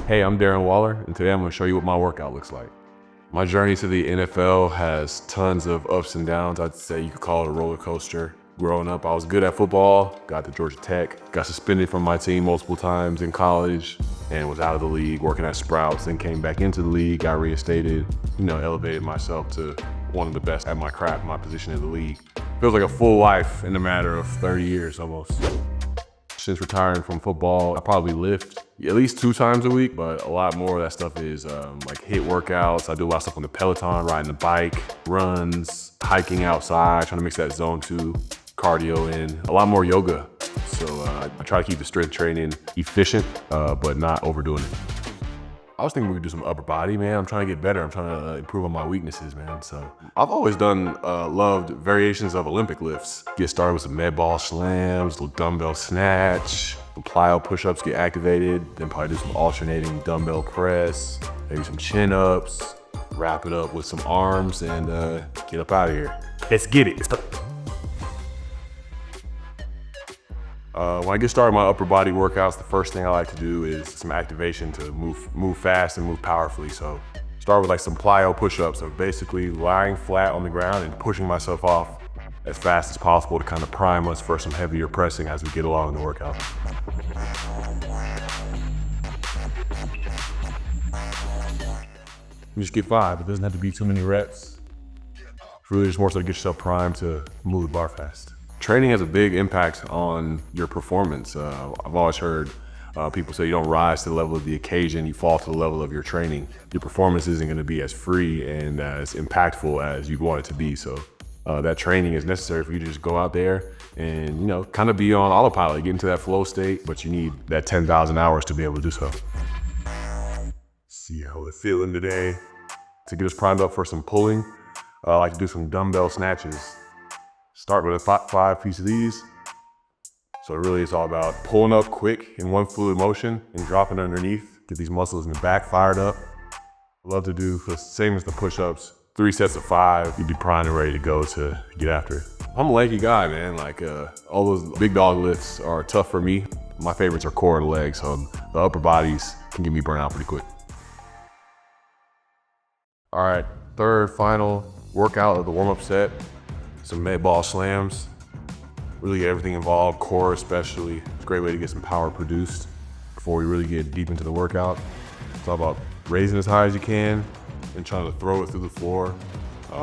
Hey, I'm Darren Waller, and today I'm gonna show you what my workout looks like. My journey to the NFL has tons of ups and downs. I'd say you could call it a roller coaster. Growing up, I was good at football, got to Georgia Tech, got suspended from my team multiple times in college, and was out of the league working at Sprouts, then came back into the league, got reinstated, elevated myself to one of the best at my craft, my position in the league. Feels like a full life in a matter of 30 years almost. Since retiring from football, I probably lift at least 2 times a week, but a lot more of that stuff is like HIIT workouts. I do a lot of stuff on the Peloton, riding the bike, runs, hiking outside, trying to mix that zone 2 cardio in. A lot more yoga. So I try to keep the strength training efficient, but not overdoing it. I was thinking we could do some upper body, man. I'm trying to get better. I'm trying to improve on my weaknesses, man. So I've always loved variations of Olympic lifts. Get started with some med ball slams, little dumbbell snatch, some plyo pushups get activated, then probably do some alternating dumbbell press, maybe some chin ups, wrap it up with some arms, and get up out of here. Let's get it. When I get started my upper body workouts, the first thing I like to do is some activation to move fast and move powerfully. So start with like some plyo push-ups, so basically lying flat on the ground and pushing myself off as fast as possible to kind of prime us for some heavier pressing as we get along in the workout. You just get 5, it doesn't have to be too many reps. It's really just more so to get yourself primed to move the bar fast. Training has a big impact on your performance. I've always heard people say you don't rise to the level of the occasion, you fall to the level of your training. Your performance isn't gonna be as free and as impactful as you'd want it to be. So that training is necessary for you to just go out there and kind of be on autopilot, get into that flow state, but you need that 10,000 hours to be able to do so. See how we're feeling today. To get us primed up for some pulling, I like to do some dumbbell snatches. Start with a 5 piece of these. So really it's all about pulling up quick in one fluid motion and dropping underneath. Get these muscles in the back fired up. I love to do the same as the push-ups, 3 sets of 5. You'd be primed and ready to go to get after it. I'm a lanky guy, man. Like all those big dog lifts are tough for me. My favorites are core and legs, so the upper bodies can get me burnt out pretty quick. All right, third, final workout of the warm-up set. Some med ball slams, really get everything involved, core especially. It's a great way to get some power produced before we really get deep into the workout. It's all about raising as high as you can and trying to throw it through the floor.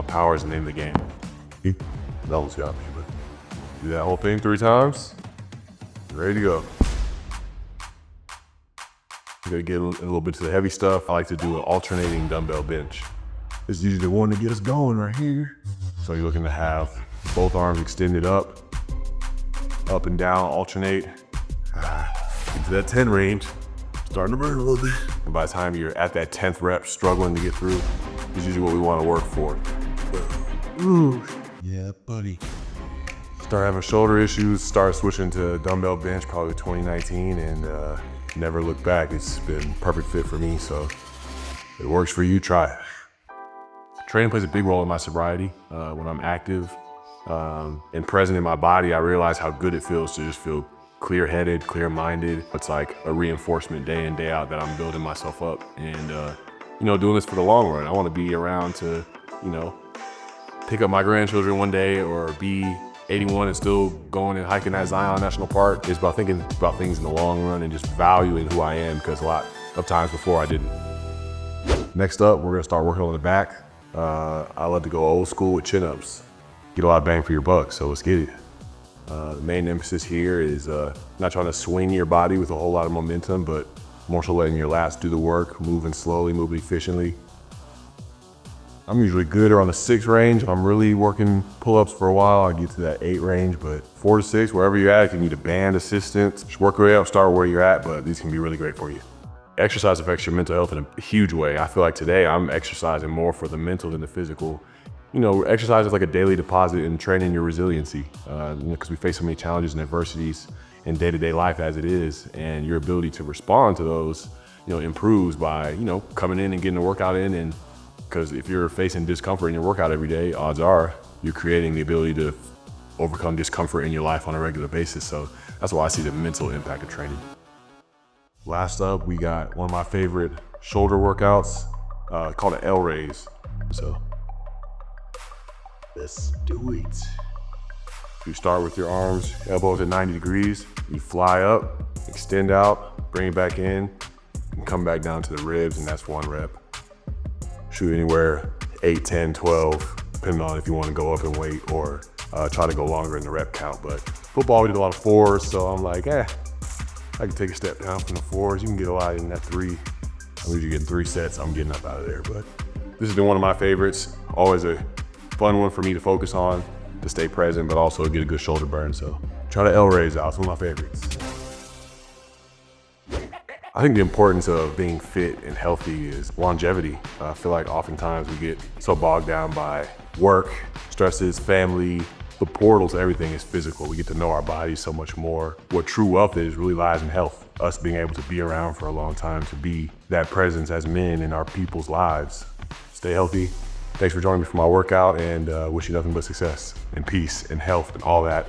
Power is the name of the game. That was the option, but do that whole thing 3 times, ready to go. I'm gonna get a little bit to the heavy stuff. I like to do an alternating dumbbell bench. It's usually the one to get us going right here. So you're looking to have both arms extended up and down, alternate. Get to that 10 range, starting to burn a little bit. And by the time you're at that 10th rep, struggling to get through, is usually what we want to work for. Ooh, yeah, buddy. Start having shoulder issues, start switching to dumbbell bench probably 2019 and never look back. It's been a perfect fit for me, so if it works for you, try it. Training plays a big role in my sobriety. When I'm active and present in my body, I realize how good it feels to just feel clear-headed, clear-minded. It's like a reinforcement day in, day out that I'm building myself up and doing this for the long run. I want to be around to, pick up my grandchildren one day or be 81 and still going and hiking at Zion National Park. It's about thinking about things in the long run and just valuing who I am, because a lot of times before I didn't. Next up, we're gonna start working on the back. I love to go old school with chin-ups. Get a lot of bang for your buck, so let's get it. The main emphasis here is not trying to swing your body with a whole lot of momentum, but more so letting your lats do the work, moving slowly, moving efficiently. I'm usually good around the 6 range. If I'm really working pull-ups for a while, I get to that 8 range, but 4 to 6, wherever you're at, if you need a band assistance, just work your way up, start where you're at, but these can be really great for you. Exercise affects your mental health in a huge way. I feel like today I'm exercising more for the mental than the physical. Exercise is like a daily deposit in training your resiliency, because we face so many challenges and adversities in day-to-day life as it is, and your ability to respond to those, improves by, coming in and getting a workout in. And because if you're facing discomfort in your workout every day, odds are you're creating the ability to overcome discomfort in your life on a regular basis. So that's why I see the mental impact of training. Last up, we got one of my favorite shoulder workouts called an L raise. So let's do it. You start with your arms, elbows at 90 degrees. You fly up, extend out, bring it back in, and come back down to the ribs, and that's 1 rep. Shoot anywhere 8, 10, 12, depending on if you want to go up in weight or try to go longer in the rep count. But football, we did a lot of 4s, so I'm like, I can take a step down from the 4s. You can get a lot in that 3. I'm usually getting 3 sets. I'm getting up out of there. But this has been one of my favorites. Always a fun one for me to focus on, to stay present, but also get a good shoulder burn. So try to L raise out. It's one of my favorites. I think the importance of being fit and healthy is longevity. I feel like oftentimes we get so bogged down by work, stresses, family. The portal to everything is physical. We get to know our bodies so much more. What true wealth is really lies in health. Us being able to be around for a long time, to be that presence as men in our people's lives. Stay healthy. Thanks for joining me for my workout, and wish you nothing but success and peace and health and all that.